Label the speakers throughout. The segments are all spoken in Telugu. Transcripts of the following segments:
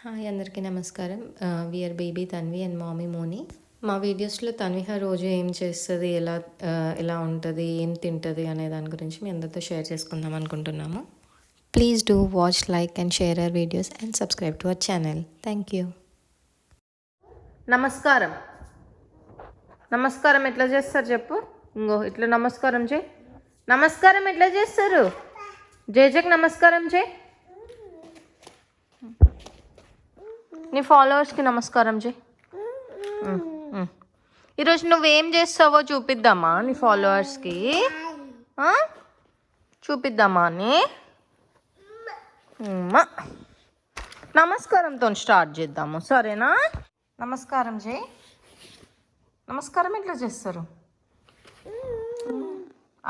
Speaker 1: హాయ్ అందరికీ నమస్కారం. వీఆర్ బేబీ తన్వి అండ్ మామీ మోని. మా వీడియోస్‌లో తన్విహ రోజు ఏం చేస్తది, ఎలా ఉంటది, ఏం తింటది అనే దాని గురించి మీ అందరితో షేర్ చేసుకుందాం అనుకుంటున్నాము. Please do watch, like and share our videos and subscribe to our channel. Thank you.
Speaker 2: నమస్కారం. నమస్కారం ఎట్లా చేస్తారు చెప్పు. ఇంగో ఇట్లా నమస్కారం చేయి. నమస్కారం ఎట్లా చేస్తారు? జేజకి నమస్కారం చేయి. నీ ఫాలోవర్స్కి నమస్కారం చేయి. ఈరోజు నువ్వేం చేస్తావో చూపిద్దామా నీ ఫాలోవర్స్కి? చూపిద్దామా అని నమస్కారంతో స్టార్ట్ చేద్దాము, సరేనా? నమస్కారం చేయి. నమస్కారం ఎట్లా చేస్తారు?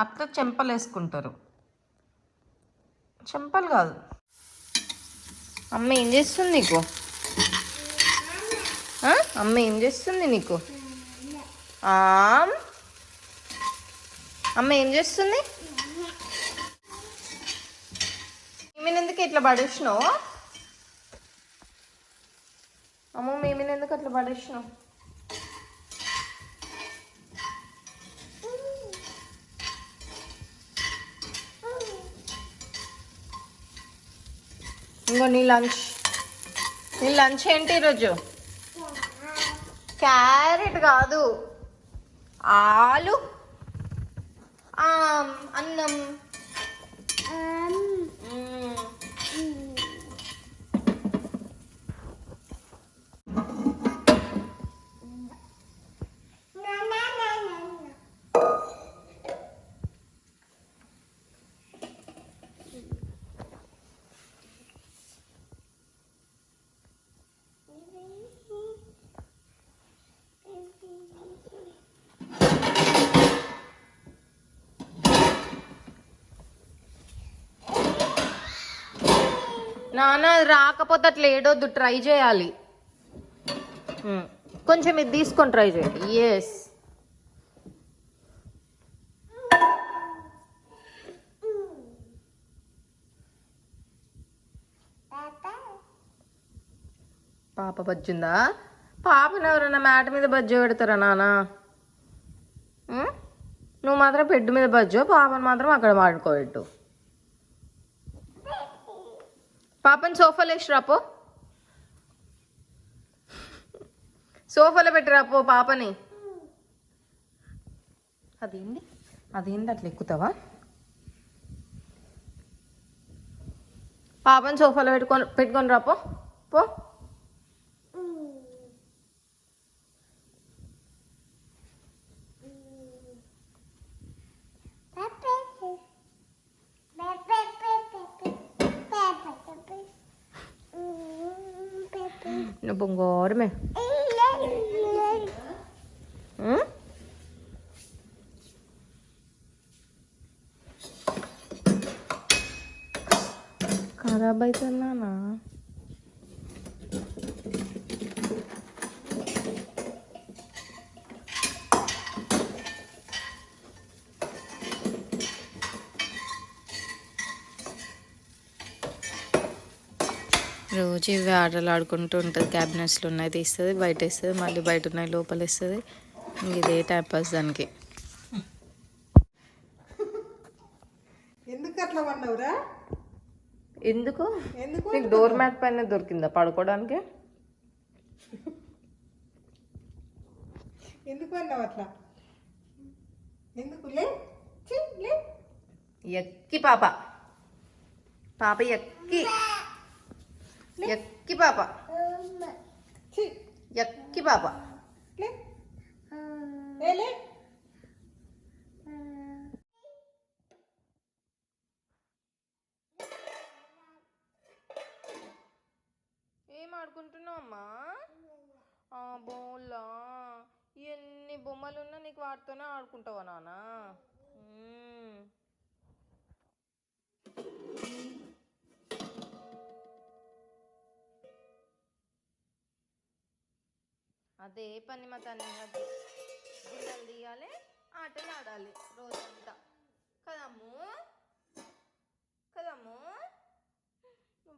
Speaker 2: అట్లా చెంపలు వేసుకుంటారు. చెంపలు కాదు. అమ్మ ఏం చేస్తుంది నీకు? అమ్మ ఏం చేస్తుంది నీకు? అమ్మ ఏం చేస్తుంది? మేమీని ఎందుకు ఇట్లా పడేసినావు? అమ్మ మేమీని ఎందుకు అట్లా పడేసినావు? ఇంకో నీ లంచ్ ఏంటి ఈరోజు? క్యారెట్ కాదు, ఆలు, అన్నం. నాన్న రాకపోతే అట్లా ఏడొద్దు, ట్రై చేయాలి. కొంచెం ఇది తీసుకొని ట్రై చేయండి. ఎస్, పాప బజ్జుందా? పాపను ఎవరైనా మ్యాట్ మీద బజ్జో పెడతారా నాన్న? నువ్వు మాత్రం బెడ్ మీద బజ్జో, పాపను మాత్రం అక్కడ వాడుకోబెట్టు. పాపని సోఫాలో వేసి రాపో, సోఫాలో పెట్టి రాపో పాపని. అదేంటి అట్లా ఎక్కుతావా? పాపని సోఫాలో పెట్టుకొని రాపో పో. Nó bông gò đó mẹ. ఖరాబ్ అవుతుందా?
Speaker 1: రోజు ఇవి ఆటలు ఆడుకుంటూ ఉంటుంది. క్యాబినెట్స్లో ఉన్నాయి తీస్తుంది, బయట వేస్తుంది, మళ్ళీ బయట ఉన్నాయి లోపల వేస్తుంది. ఇదే టైం పాస్ దానికి.
Speaker 3: ఎందుకు అట్లా పడినవురా?
Speaker 2: ఎందుకు నీకు డోర్ మ్యాట్ పైన దొరికిందా పడుకోవడానికి?
Speaker 3: ఎందుకు అన్నావు అట్లా? ఎందుకు? లే
Speaker 2: ఎక్కి పాప ఎక్కి ఎక్కి పాప ఎక్కి పాప. ఏం ఆడుకుంటున్నావు అమ్మా? బోల్లా ఎన్ని బొమ్మలున్నా నీకు వాటితోనే ఆడుకుంటావా నాన్న? అదే పని మా తన్ని గిన్నెలు తీయాలి, ఆటలు ఆడాలి రోజంతా. కదమ్ము కదమ్ము? నువ్వు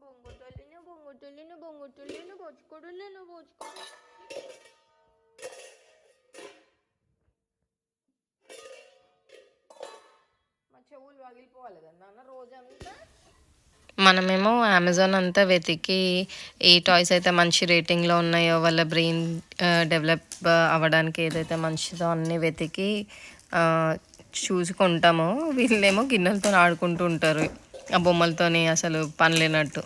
Speaker 2: బొంగు పోచుకోడు పోచుకో. మా చెవులు పగిలిపోవాలి కదా నాన్న రోజంతా.
Speaker 1: మనమేమో అమెజాన్ అంతా వెతికి ఏ టాయ్స్ అయితే మంచి రేటింగ్లో ఉన్నాయో, వాళ్ళ బ్రెయిన్ డెవలప్ అవ్వడానికి ఏదైతే మంచిదో అన్నీ వెతికి చూసుకుంటాము. వీళ్ళేమో గిన్నెలతో ఆడుకుంటూ ఉంటారు ఆ బొమ్మలతోని, అసలు పని లేనట్టు.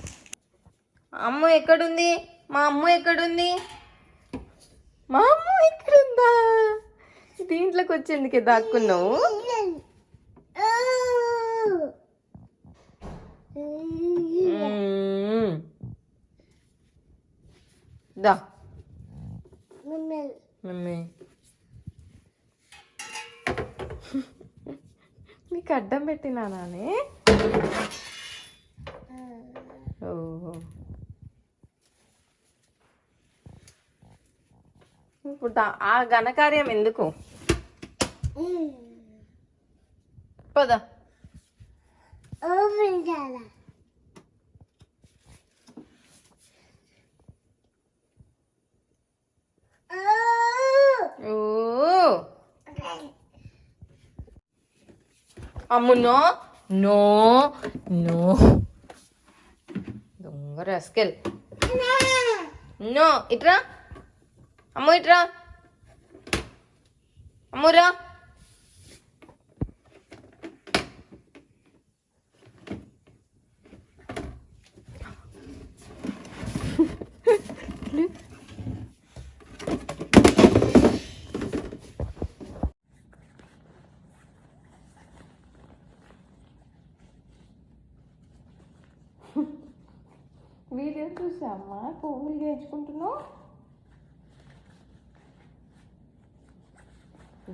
Speaker 2: అమ్మ ఎక్కడుంది? మా అమ్మ ఎక్కడుంది? మా అమ్మ ఎక్కడుందా? దీంట్లోకి వచ్చేందుకే దాక్కున్నావు. దా మమ్మీ నీకు అడ్డం పెట్టినానే. ఓహో, ఇప్పుడు ఆ ఘనకార్యం ఎందుకు? పద. అమ్ము నో నో నో, దొంగ రస్కెల్. నో, ఇట్రా అమ్ము, ఇట్రా అమ్మురా. వీడియో చూసామ్మా, కోమిల్ నేర్చుకుంటున్నావు.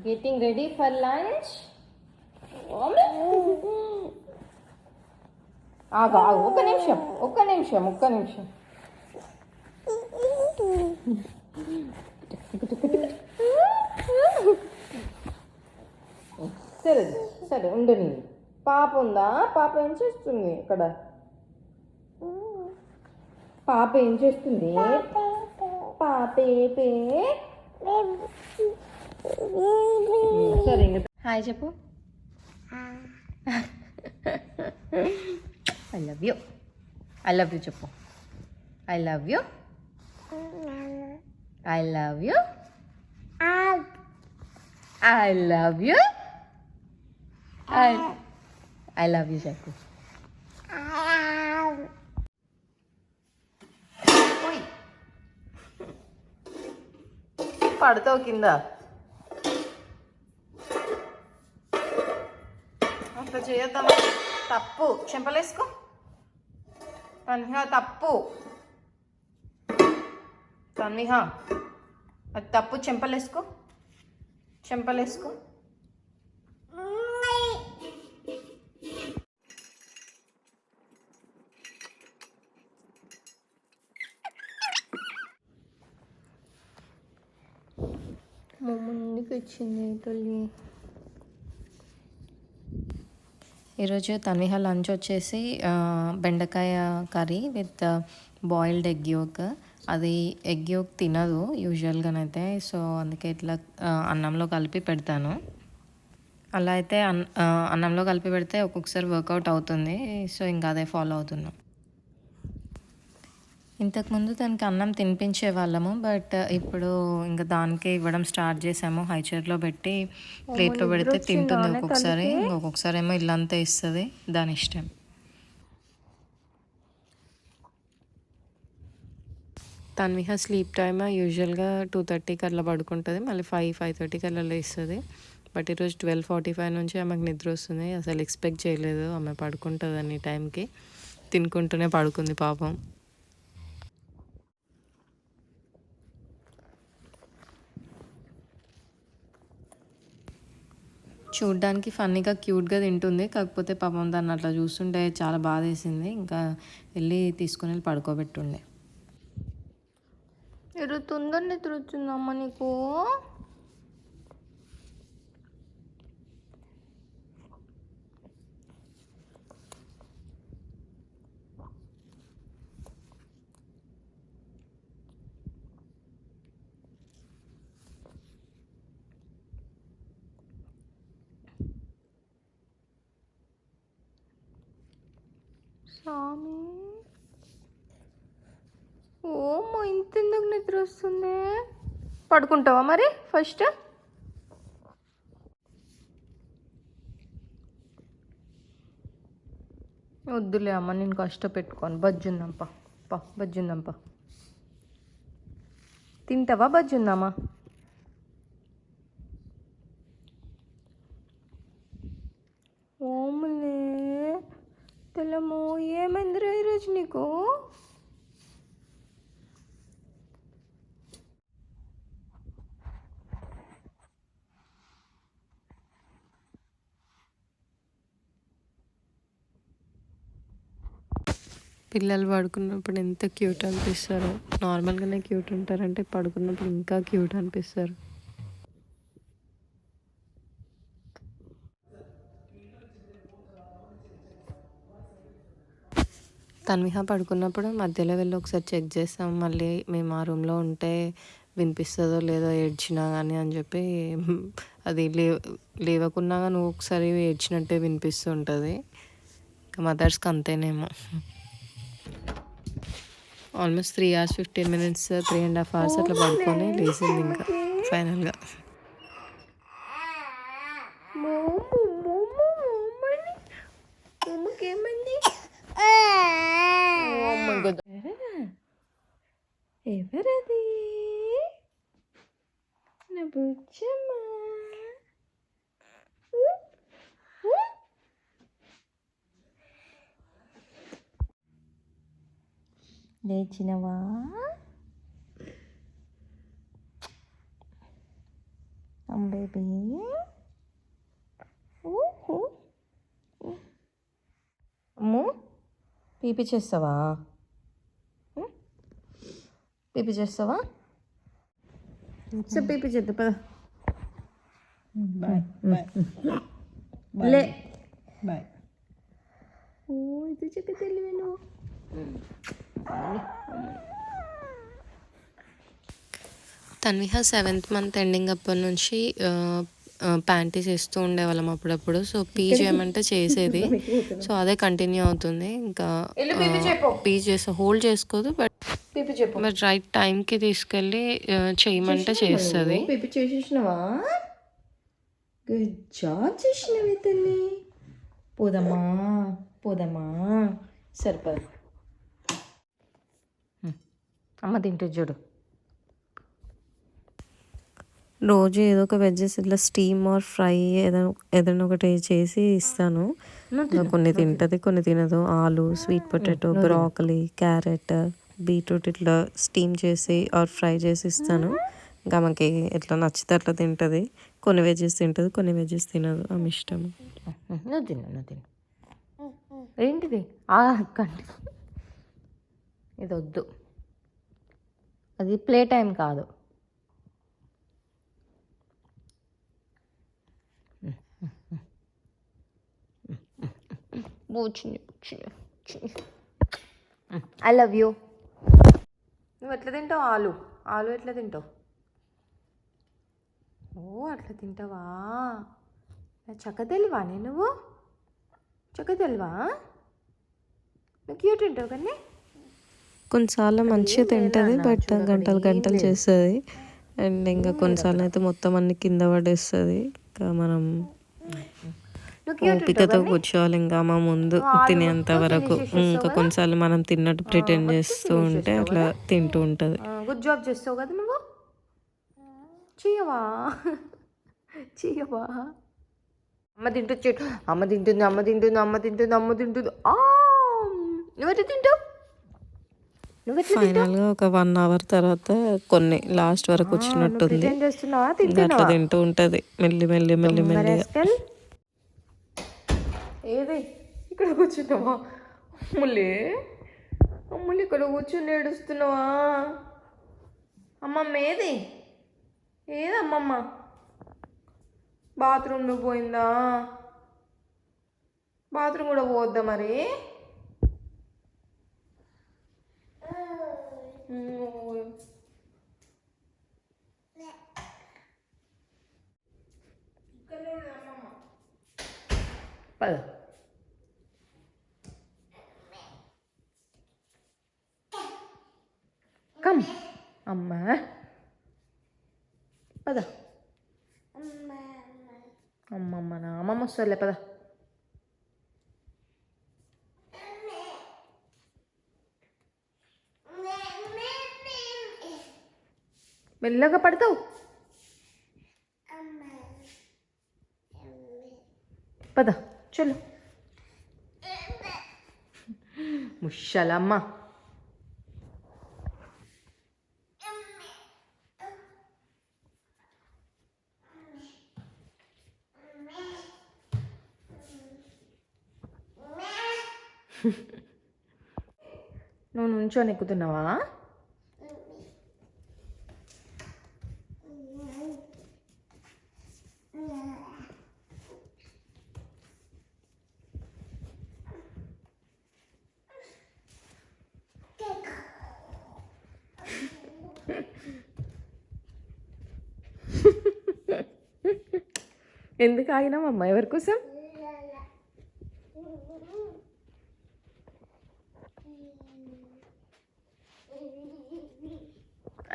Speaker 2: Getting ready for lunch. ఒక్క నిమిషం. సరే సరే ఉండు. నీ పాప ఉందా? పాప ఏం చేస్తుంది ఇక్కడ? పాప ఏం చేస్తుంది? పాపే సరే ఇంకా హాయ్ చెప్పు. I love you. I love you చెప్పు. I love you. I love you. I love you. I love you చెప్పు. పడతావు కింద. అట్లా చేయొద్దామా? తప్పు. చెంపలేసుకో. తన్విహ తప్పు. తన్విహ అది తప్పు. చెంపలేసుకో. మా ముందుకు వచ్చింది తల్లి. ఈరోజు తన్విహ లంచ్ వచ్చేసి బెండకాయ curry with boiled egg yolk. అది ఎగ్ యోక్ తినదు యూజువల్గానైతే, సో అందుకే ఇట్లా అన్నంలో కలిపి పెడతాను. అలా అయితే అన్నంలో కలిపి పెడితే ఒక్కొక్కసారి వర్కౌట్ అవుతుంది, సో ఇంకా అదే ఫాలో అవుతున్నాం. ఇంతకుముందు తనకి అన్నం తినిపించే వాళ్ళము, బట్ ఇప్పుడు ఇంకా దానికే ఇవ్వడం స్టార్ట్ చేసాము. హై చైర్లో పెట్టి ప్లేట్లో పెడితే తింటుంది ఒక్కొక్కసారి, ఇంకొకసారి ఏమో ఇల్లంతా ఇస్తుంది, దాని ఇష్టం. తన్విహ స్లీప్ టైమ్ యూజువల్గా 2:30కి అట్లా పడుకుంటుంది, మళ్ళీ 5:30కి అట్లా లేస్తుంది. బట్ ఈరోజు 12:45 నుంచి ఆమెకు నిద్ర వస్తుంది. అసలు ఎక్స్పెక్ట్ చేయలేదు ఆమె పడుకుంటుందని. టైంకి తినుకుంటూనే పడుకుంది పాపం. చూడ్డానికి ఫన్నీగా క్యూట్గా తింటుంది, కాకపోతే పాపం దాన్ని అట్లా చూస్తుంటే చాలా బాధ వేసింది. ఇంకా వెళ్ళి తీసుకుని పడుకోబెట్టుండే. తొందర నిద్ర వచ్చిందమ్మ నీకు? స్వామి ఓమో ఇంత ఎందుకు నిద్ర వస్తుంది? పడుకుంటావా మరి ఫస్ట్? వద్దులే అమ్మ, నేను కష్టపెట్టుకోను. బజ్జుందాంపా, బజ్జుందాంపా. తింటావా? బజ్జుందామా? ఓములే తెల్లమో, ఏమైందిరా ఈరోజు నీకు? పిల్లలు పడుకున్నప్పుడు ఎంత క్యూట్ అనిపిస్తారో. నార్మల్గానే క్యూట్ ఉంటారంటే పడుకున్నప్పుడు ఇంకా క్యూట్ అనిపిస్తారు. తన్విహ పడుకున్నప్పుడు మధ్యలో వెళ్ళి ఒకసారి చెక్ చేస్తాం. మళ్ళీ మేము ఆ రూమ్లో ఉంటే వినిపిస్తుందో లేదో ఏడ్చినా కానీ అని చెప్పి, అది లేవకున్నా కానీ నువ్వు ఒకసారి ఏడ్చినట్టే వినిపిస్తూ ఉంటుంది. ఇంకా మదర్స్కి అంతేనేమో. ఆల్మోస్ట్ 3 hours 15 minutes 3.5 hours అట్లా పడుకొని లేచింది ఇంకా ఫైనల్గా. ఎవరది? నా బుజ్జమ్మా. లేచినవా? బేబీ అమ్మో, పీపీ చేస్తావా? పీపీ చేస్తావా? సో పీపీ చేద్దా పద. లే
Speaker 3: బాయ్.
Speaker 2: ఓ ఇది చెక్క తెలివి నువ్వు. తన్విహ 7th month ఎండింగ్ అప్పటి నుంచి ప్యాంటీస్ వేస్తూ ఉండేవాళ్ళం అప్పుడప్పుడు. సో పీ చేయమంటే చేసేది. సో అదే కంటిన్యూ అవుతుంది. ఇంకా పీ చేస్తే హోల్డ్ చేసుకోదు, బట్ రైట్ టైంకి తీసుకెళ్ళి చేయమంటే చేస్తుంది.
Speaker 1: పీపీ చేసేసినవా? గుడ్ జాబ్ చేసినవి తల్లి. పోదమ్మా సరిపడు. అమ్మ తింటే చూడు.
Speaker 2: రోజు ఏదో ఒక వెజ్జెస్ ఇట్లా స్టీమ్ ఆర్ ఫ్రై ఏదైనా ఒకటి చేసి ఇస్తాను. కొన్ని తింటుంది, కొన్ని తినదు. ఆలు, sweet potato, broccoli, carrot, beetroot ఇట్లా స్టీమ్ చేసి ఆర్ ఫ్రై చేసి ఇస్తాను. ఇంకా మనకి ఎట్లా నచ్చితే అట్లా తింటుంది. కొన్ని వెజ్జెస్ తింటుంది, కొన్ని వెజ్జెస్ తినదు. ఆమె ఇష్టం.
Speaker 1: నువ్వు తిను. ఏంటిది? ఇది వద్దు, అది ప్లే టైం కాదు. I love you. నువ్వు ఎట్లా తింటావు? ఆలు ఎట్లా తింటావు? ఓ అట్లా తింటావా? చక్క తెలివా? నువ్వు క్యూట్ తింటావు కానీ.
Speaker 2: కొన్నిసార్లు మంచిగా తింటుంది, బట్ గంటలు చేస్తుంది. అండ్ ఇంకా కొన్నిసార్లు అయితే మొత్తం అన్ని కింద పడేస్తుంది. ఇంకా మనం ఓపికతో కూర్చోవాలి ఇంకా మా ముందు తినేంత వరకు. ఇంకా కొన్నిసార్లు మనం తిన్నట్టు ప్రిటెండ్ చేస్తూ ఉంటే అట్లా తింటూ ఉంటుంది.
Speaker 1: గుడ్ జాబ్ చేస్తావు కదా నువ్వు. చేయవా? అమ్మ తింటుంది. నువ్వెట్లా తింటావు?
Speaker 2: ఫైనల్గా ఒక 1 hour తర్వాత కొన్ని లాస్ట్ వరకు వచ్చినట్టుంది. అట్లా తింటూ ఉంటుంది మెల్లిగా.
Speaker 1: ఏది ఇక్కడ కూర్చున్నావా? అమ్ములు ఇక్కడ కూర్చుని ఏడుస్తున్నావా? అమ్మమ్మ ఏదమ్మమ్మ? బాత్రూంలో పోయిందా? బాత్రూమ్ కూడా పోవద్దా మరి? పద. కమ్ అమ్మా పద అమ్మమ్మనా అమ్మమ్మ వస్తుందిలే పద మెల్లగా పడతావు పద చలో ముషలమ్మ నువ్వు నుంచొని ఎక్కుతున్నావా ఎందుకు ఆగినామమ్మా ఎవరి కోసం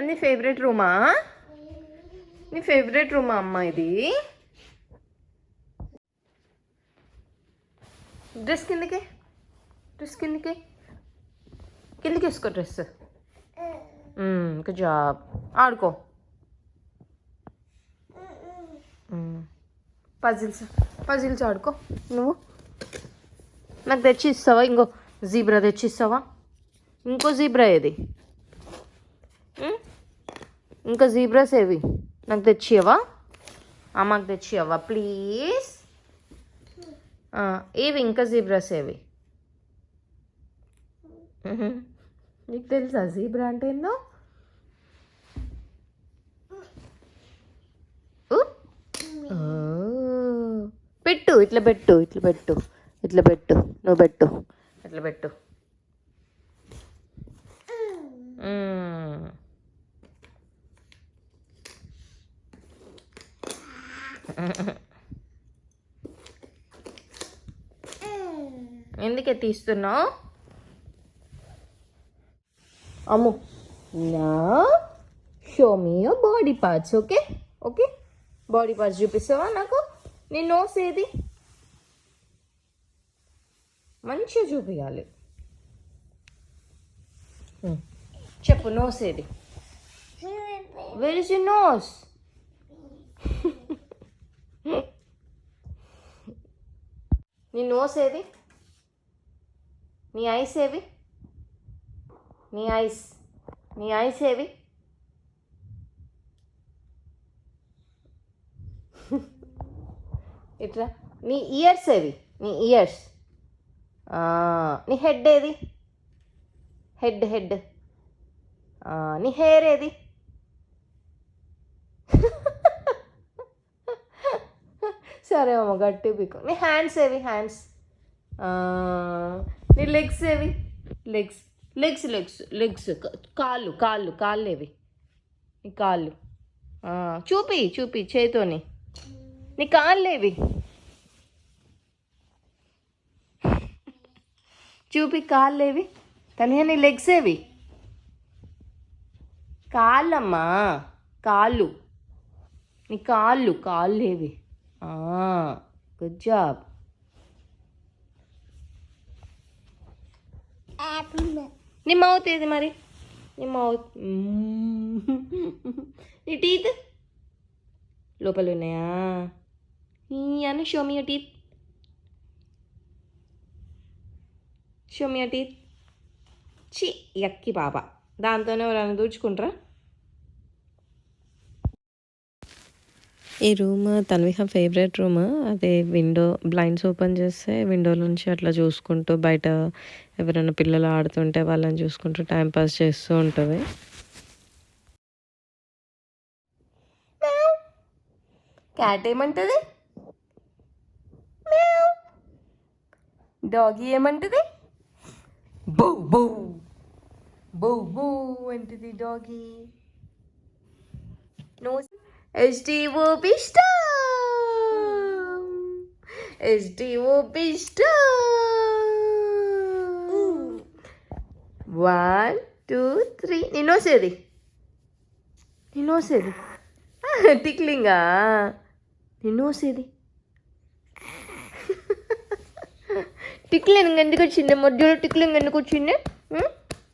Speaker 1: నీ ఫేవరెట్ రూమా నీ ఫేవరెట్ రూమా అమ్మ ఇది డ్రెస్ కిందకి కిందకి వేసుకో డ్రెస్ ఇంకా జాబ్ ఆడుకో పజిల్స్ ఆడుకో నువ్వు నాకు తెచ్చి ఇస్తావా ఇంకో జీబ్రా తెచ్చి ఇస్తావా ఇంకో జీబ్రా ఏది ఇంకా జీబ్రాస్ ఏవి నాకు తెచ్చియవా అమ్మకు తెచ్చియవా ప్లీజ్ ఏవి ఇంకా జీబ్రాస్ ఏవి నీకు తెలుసా జీబ్రా అంటే ఏందో పెట్టు ఇట్లా పెట్టు నువ్వు పెట్టు ఇట్లా పెట్టు ఎందుకే తీస్తున్నావు అమ్ము నా show me your body parts okay body parts చూపిస్తావా నాకు నీ నోస్ ఏది మంచిగా చూపించాలి చెప్పు నోస్ ఏది వేర్ ఇస్ యువర్ నోస్ నీ నోస్ ఏది నీ ఐస్ ఏవి నీ ఐస్ ఏవి ఇట్లా నీ ఇయర్స్ ఏవి నీ ఇయర్స్ నీ హెడ్ ఏది హెడ్ నీ హెయిర్ ఏది సరే అమ్మ గట్టి పీకు నీ హ్యాండ్స్ ఏవి నీ లెగ్స్ ఏవి లెగ్స్ కాళ్ళు ఏవి నీ కాళ్ళు చూపి చేతోని నీ కాళ్ళు ఏవి చూపి కాళ్ళు ఏవి తనియా నీ లెగ్స్ ఏవి కాళ్ళమ్మా కాళ్ళు నీ కాళ్ళు ఏవి గుడ్ జాబ్ నీ మౌత్ ఏది మరి నీ మౌత్ నీ టీత్ లోపల ఉన్నాయా అను షో మీ యువర్ టీత్ చి యక్కి బాబా దాంతోనే ఎవరైనా దూచుకుంటారా
Speaker 2: ఈ రూమ్ తన్విహ ఫేవరెట్ రూమ్ అదే విండో బ్లైండ్స్ ఓపెన్ చేస్తే విండో నుంచి అట్లా చూసుకుంటూ బయట ఎవరైనా పిల్లలు ఆడుతుంటే వాళ్ళని చూసుకుంటూ టైంపాస్ చేస్తూ ఉంటుంది
Speaker 1: క్యాట్ ఏమంటుంది డాగీ ఏమంటుంది బౌ బౌ బౌ బౌ అంటుంది డాగీ నోస్ SDO Bista! SDO Bista! 1, 2 3 నిన్నోసేది టిక్లింగా నిన్నోసేది టిక్లింగ్ ఎందుకు వచ్చింది మధ్యలో టిక్లింగ్ ఎందుకు వచ్చింది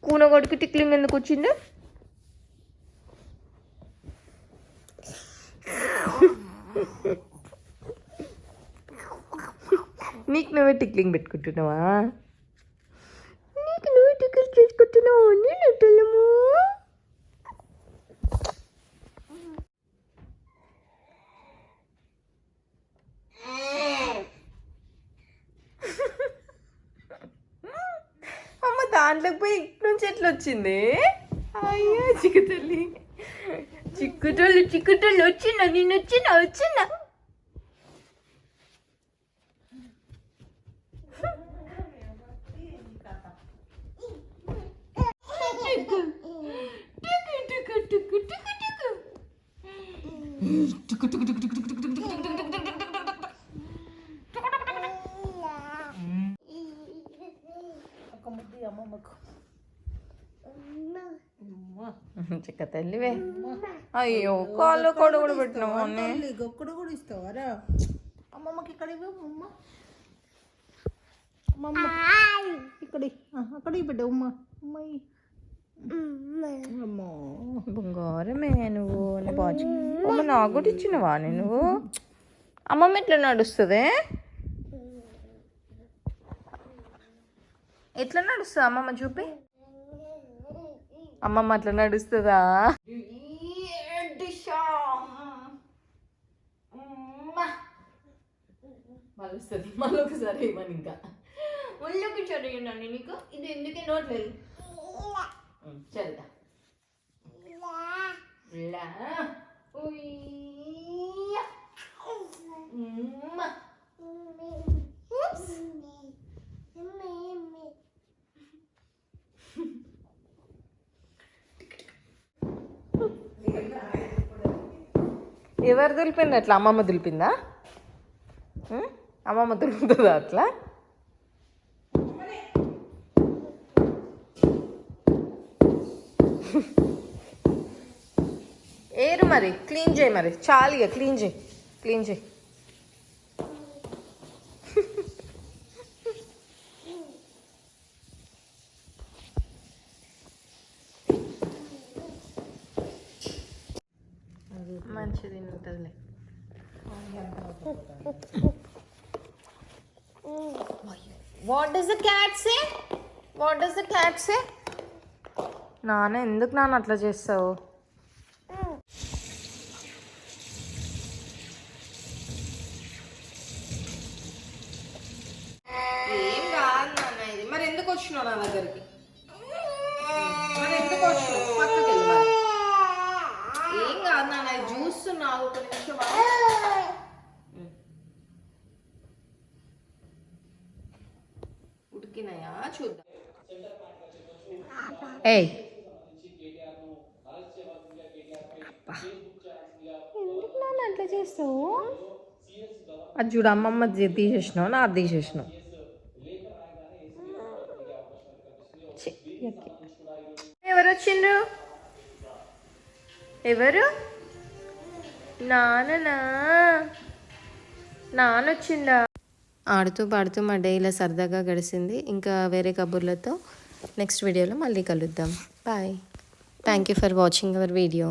Speaker 1: కూనగోడికి టిక్లింగ్ ఎందుకు వచ్చింది నీకు నువ్వే టిక్లింగ్ పెట్టుకుంటున్నావా నీకు నువ్వే టిక్లింగ్ చేసుకుంటున్నావు నెట్టలము అమ్మ దాంట్లోకి పోయి ఇటు నుంచి ఎట్లా వచ్చింది అయ్యో చిక్కుటోళ్ళు వచ్చిందా నేను వచ్చిందా చిక్క తల్లివే అయ్యో కాళ్ళు కూడా పెట్టినావు అన్నీ
Speaker 3: ఒక్కడు కూడా ఇస్తావారా అమ్మమ్మకి ఇక్కడ అమ్మ అమ్మమ్మ ఇక్కడ అక్కడ బిడ్డ ఉమ్మ అమ్మాయి అమ్మో
Speaker 1: బంగారమే నువ్వు బాజు అమ్మ నాకు కూడా ఇచ్చినవా నువ్వు అమ్మమ్మ ఎట్లా నడుస్తుంది ఎట్లా నడుస్తుంది అమ్మమ్మ చూపి అమ్మమ్మ అట్లా నడుస్తుందా మళ్ళొస్తుంది మళ్ళీ ఒకసారి ఇవ్వను ఇంకా మళ్ళీ చదివినాను నీకు ఇది ఎందుకే నోట్లేదు చదువుతా ఎవరు దులిపింది అట్లా అమ్మమ్మ దులిపిందా అమ్మమ్మ దులుపుతుందా అట్లా ఏరు మరి క్లీన్ చేయి మరి చాలు క్లీన్ చేయి మంచిది ఉంటుందిలే వాట్ డస్ ద క్యాట్ సే నాన్న ఎందుకు నాన్న అట్లా చేస్తావు ఏం కాదు నాన్న ఇది మరి ఎందుకు వచ్చినావు నా దగ్గరికి మరి ఎందుకు వచ్చినావు పక్కకి వెళ్ళి మరి ఏం కాదు నాన్న ఇది చూస్తున్నావు ఒక నిమిషం ఉడికినాయా చూద్దాం ఏయ్ ఎందుకు నాన్న అట్లా చేస్తావు అది చూడు అమ్మమ్మ తీసేసినావు నా అది తీసేసినావు ఎవరు వచ్చిండ్రు ఎవరు నానొచ్చిందా
Speaker 2: ఆడుతూ పాడుతూ మా డే ఇలా సరదాగా గడిచింది ఇంకా వేరే కబుర్లతో నెక్స్ట్ వీడియోలో మళ్ళీ కలుద్దాం bye thank you for watching our video